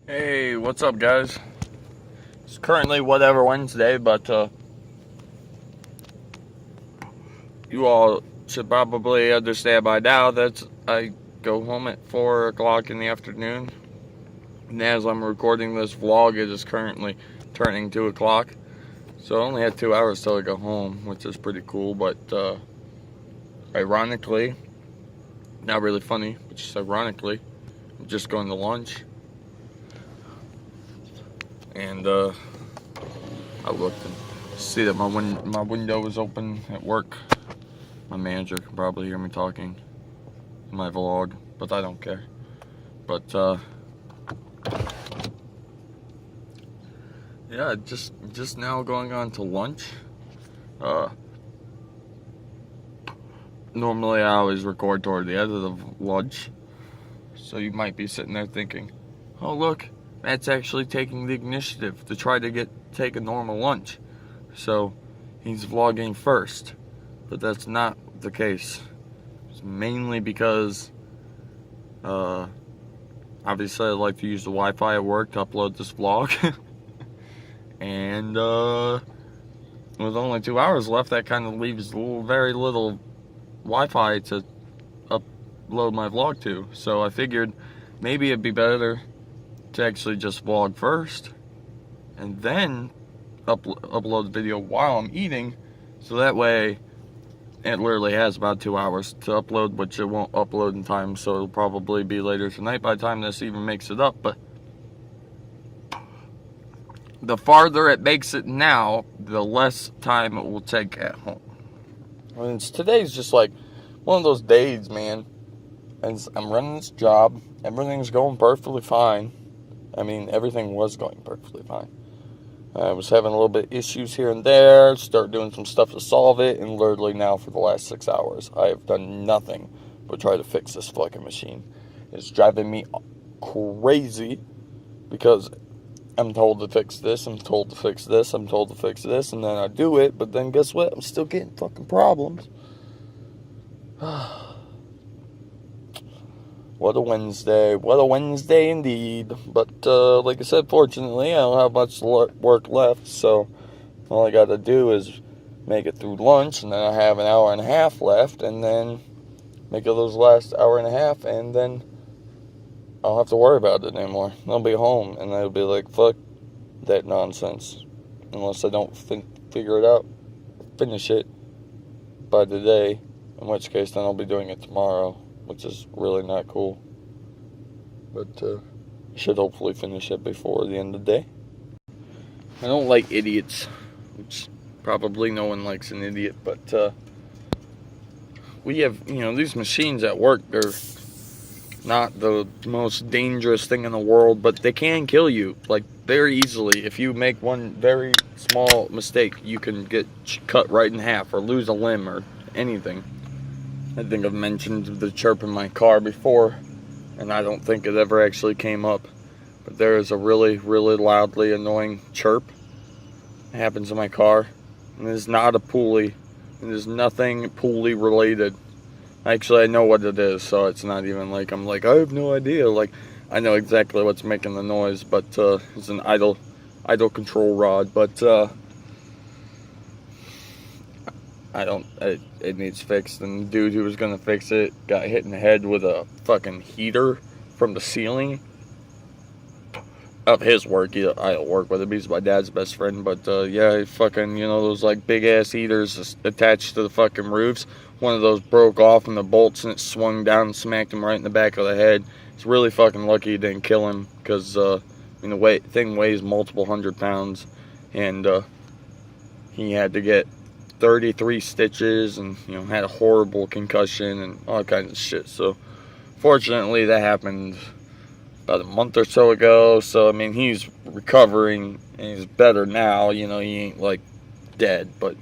Hey, what's up, guys? It's currently whatever Wednesday, but you all should probably understand by now that I go home at 4 o'clock in the afternoon. And as I'm recording this vlog, it is currently turning 2 o'clock. So I only had 2 hours till I go home, which is pretty cool, but ironically, not really funny, but just ironically, I'm just going to lunch. And I looked and see that my window was open at work. My manager can probably hear me talking in my vlog, but I don't care. But yeah, just now going on to lunch. Normally I always record toward the end of the lunch, so you might be sitting there thinking, "Oh look, Matt's actually taking the initiative to try to take a normal lunch." So he's vlogging first, but that's not the case. It's mainly because obviously I like to use the Wi-Fi at work to upload this vlog. And with only 2 hours left, that kind of leaves very little Wi-Fi to upload my vlog to. So I figured maybe it'd be better to actually just vlog first and then upload the video while I'm eating, so that way it literally has about 2 hours to upload, which it won't upload in time, so it'll probably be later tonight by the time this even makes it up. But the farther it makes it now, the less time it will take at home. And today's just like one of those days, man. And I'm running this job, everything's going perfectly fine. I mean, everything was going perfectly fine. I was having a little bit of issues here and there, start doing some stuff to solve it, and literally now for the last 6 hours, I have done nothing but try to fix this fucking machine. It's driving me crazy because I'm told to fix this, I'm told to fix this, I'm told to fix this, and then I do it, but then guess what? I'm still getting fucking problems. What a Wednesday indeed. But like I said, fortunately, I don't have much work left, so all I gotta do is make it through lunch, and then I have an hour and a half left, and then make it those last hour and a half, and then I'll have to worry about it anymore. I'll be home, and I'll be like, fuck that nonsense. Unless I don't figure it out, finish it by today, in which case then I'll be doing it tomorrow, which is really not cool. But I should hopefully finish it before the end of the day. I don't like idiots, which probably no one likes an idiot, but we have, these machines at work, they're not the most dangerous thing in the world, but they can kill you, like, very easily. If you make one very small mistake, you can get cut right in half or lose a limb or anything. I think I've mentioned the chirp in my car before, and I don't think it ever actually came up, but there is a really, really loudly annoying chirp. It happens in my car, and it is not a pulley. It is nothing pulley related. Actually, I know what it is, so it's not even like I'm like, I have no idea. Like, I know exactly what's making the noise, but it's an idle control rod, but it needs fixed, and the dude who was gonna fix it got hit in the head with a fucking heater from the ceiling of his work. I don't work with him, he's my dad's best friend, but yeah, fucking, those like big ass heaters attached to the fucking roofs, one of those broke off in the bolts and it swung down and smacked him right in the back of the head. It's really fucking lucky it didn't kill him, because the thing weighs multiple 100 pounds, and he had to get 33 stitches and had a horrible concussion and all kinds of shit. So fortunately that happened about a month or so ago, so I mean, he's recovering and he's better now. He ain't like dead, but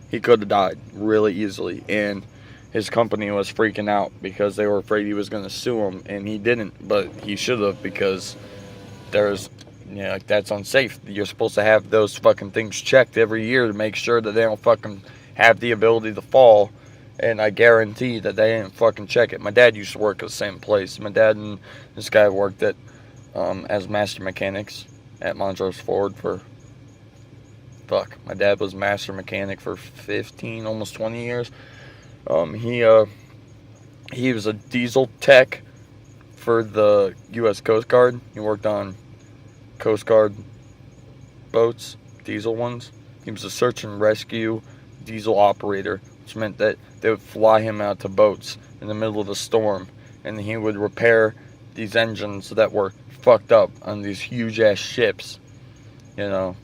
he could have died really easily, and his company was freaking out because they were afraid he was going to sue him, and he didn't, but he should have, because there's like, that's unsafe. You're supposed to have those fucking things checked every year to make sure that they don't fucking have the ability to fall. And I guarantee that they didn't fucking check it. My dad used to work at the same place. My dad and this guy worked at as master mechanics at Montrose Ford for, my dad was master mechanic for 15, almost 20 years. He was a diesel tech for the U.S. Coast Guard. He worked on Coast Guard boats, diesel ones. He was a search and rescue diesel operator, which meant that they would fly him out to boats in the middle of a storm, and he would repair these engines that were fucked up on these huge ass ships, and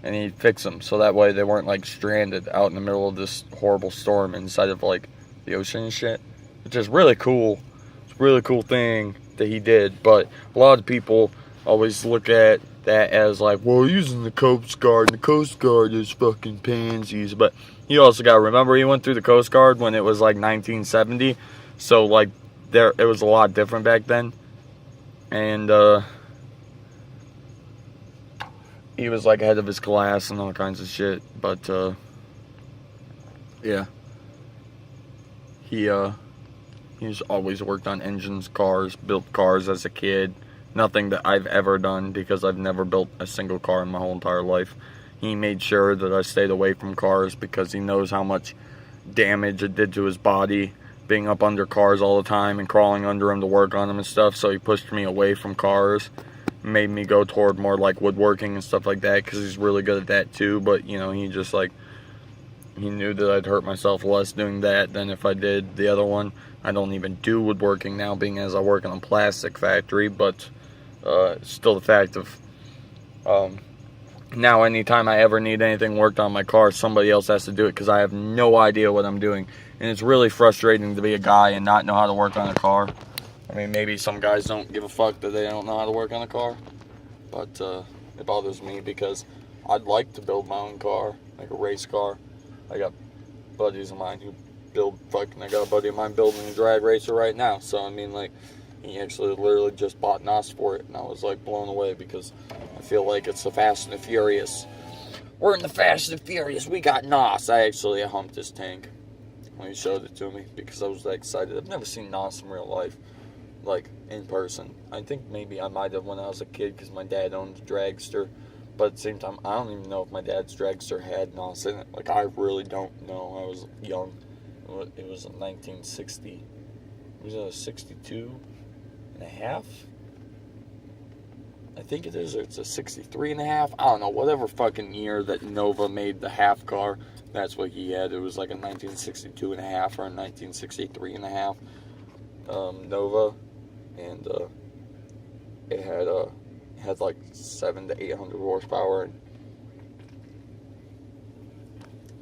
he'd fix them so that way they weren't like stranded out in the middle of this horrible storm inside of like the ocean and shit, which is really cool. It's a really cool thing that he did, but a lot of people always look at that as like, well, he's in the Coast Guard, and the Coast Guard is fucking pansies. But you also got to remember, he went through the Coast Guard when it was like 1970, so like it was a lot different back then, and he was like ahead of his class and all kinds of shit. But yeah, he's always worked on engines, cars, built cars as a kid. Nothing that I've ever done, because I've never built a single car in my whole entire life. He made sure that I stayed away from cars because he knows how much damage it did to his body being up under cars all the time and crawling under them to work on them and stuff. So he pushed me away from cars, made me go toward more like woodworking and stuff like that, because he's really good at that too. But he just like, he knew that I'd hurt myself less doing that than if I did the other one. I don't even do woodworking now, being as I work in a plastic factory, but still the fact of now anytime I ever need anything worked on my car, somebody else has to do it because I have no idea what I'm doing. And it's really frustrating to be a guy and not know how to work on a car. I mean, maybe some guys don't give a fuck that they don't know how to work on a car, but it bothers me because I'd like to build my own car, like a race car. I got buddies of mine who I got a buddy of mine building a drag racer right now. So I mean, like, he actually literally just bought NOS for it, and I was like blown away because I feel like it's the Fast and the Furious. We're in the Fast and the Furious. We got NOS. I humped his tank when he showed it to me because I was that excited. I've never seen NOS in real life, like in person. I think maybe I might have when I was a kid because my dad owned a dragster. But at the same time, I don't even know if my dad's dragster had NOS in it. Like, I really don't know. I was young. It was in 1960. Was it a 62 and a half? I think it is. Or it's a 63 and a half. I don't know. Whatever fucking year that Nova made the half car, that's what he had. It was like a 1962 and a half or a 1963 and a half Nova. And it had like 700 to 800 horsepower and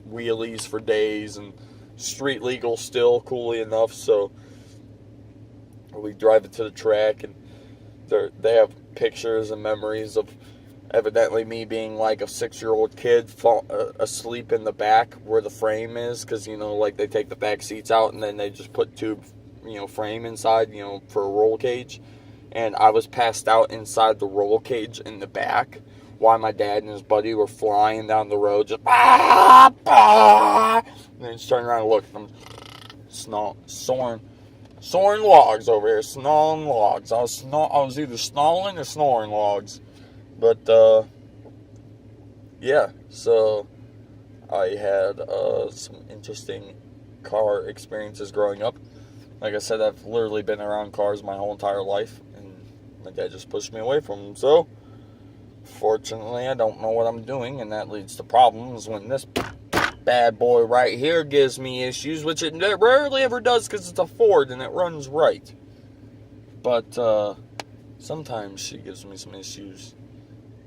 wheelies for days and street legal still, coolly enough. So we drive it to the track, and they have pictures and memories of evidently me being like a 6-year-old kid asleep in the back where the frame is, because like they take the back seats out and then they just put tube frame inside for a roll cage. And I was passed out inside the roll cage in the back while my dad and his buddy were flying down the road, just and then just turning around and look. I'm soaring logs over here, snarling logs. I was either snarling or snoring logs. But yeah, so I had some interesting car experiences growing up. Like I said, I've literally been around cars my whole entire life. My dad just pushed me away from them, so fortunately I don't know what I'm doing, and that leads to problems when this bad boy right here gives me issues, which it rarely ever does because it's a Ford and it runs right. But sometimes she gives me some issues,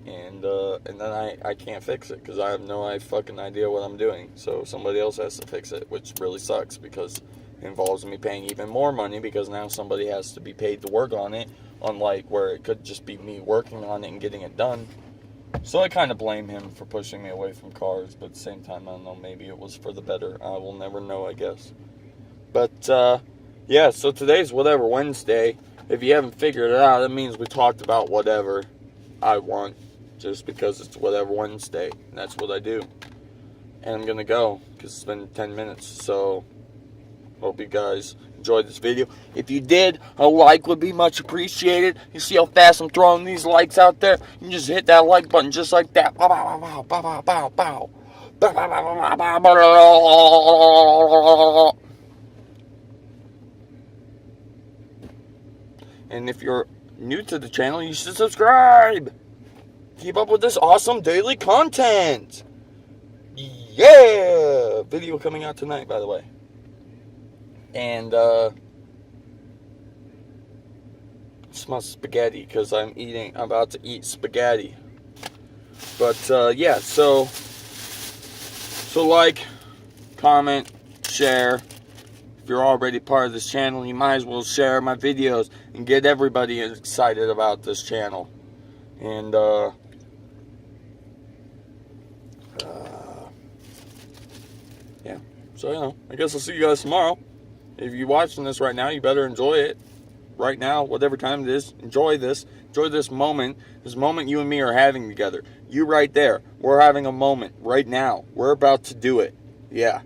and then I can't fix it because I have no fucking idea what I'm doing, so somebody else has to fix it, which really sucks because it involves me paying even more money because now somebody has to be paid to work on it. Unlike where it could just be me working on it and getting it done. So I kind of blame him for pushing me away from cars, but at the same time, I don't know, maybe it was for the better. I will never know, I guess. But, yeah, so today's Whatever Wednesday. If you haven't figured it out, it means we talked about whatever I want, just because it's Whatever Wednesday, and that's what I do. And I'm going to go, because it's been 10 minutes, so hope you guys enjoy. enjoyed this video. If you did, a like would be much appreciated. You see how fast I'm throwing these likes out there? You just hit that like button just like that. Bow, bow, bow, bow, bow, bow, bow. Bow, bow, bow, bow, bow, bow. And if you're new to the channel, you should subscribe. Keep up with this awesome daily content. Yeah! Video coming out tonight, by the way. And, smells spaghetti because I'm about to eat spaghetti. But, yeah, so like, comment, share. If you're already part of this channel, you might as well share my videos and get everybody excited about this channel. And, yeah, so, you know, I guess I'll see you guys tomorrow. If you're watching this right now, you better enjoy it. Right now, whatever time it is, enjoy this. Enjoy this moment you and me are having together. You right there. We're having a moment right now. We're about to do it. Yeah,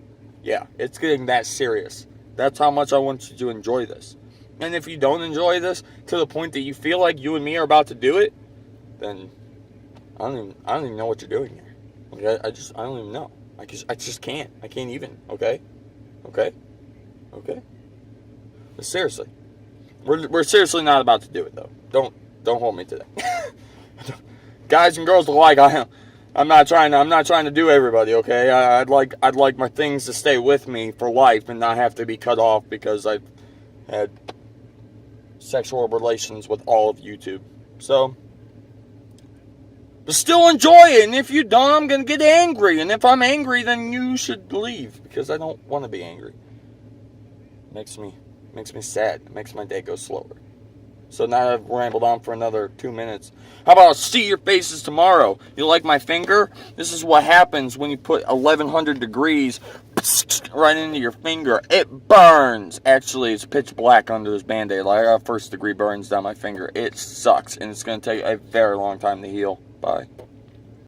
it's getting that serious. That's how much I want you to enjoy this. And if you don't enjoy this to the point that you feel like you and me are about to do it, then I don't even know what you're doing here. Like, I don't even know. I just can't. I can't even. Okay. But seriously, we're seriously not about to do it though. Don't hold me to that. Guys and girls alike, I'm not trying to do everybody. Okay. I'd like my things to stay with me for life and not have to be cut off because I've had sexual relations with all of YouTube. So. But still enjoy it, and if you don't, I'm going to get angry, and if I'm angry, then you should leave, because I don't want to be angry. Makes me sad. It makes my day go slower. So now I've rambled on for another 2 minutes. How about I'll see your faces tomorrow? You like my finger? This is what happens when you put 1100 degrees right into your finger. It burns. Actually, it's pitch black under this Band-Aid. Like, I got first degree burns down my finger. It sucks, and it's going to take a very long time to heal. Bye.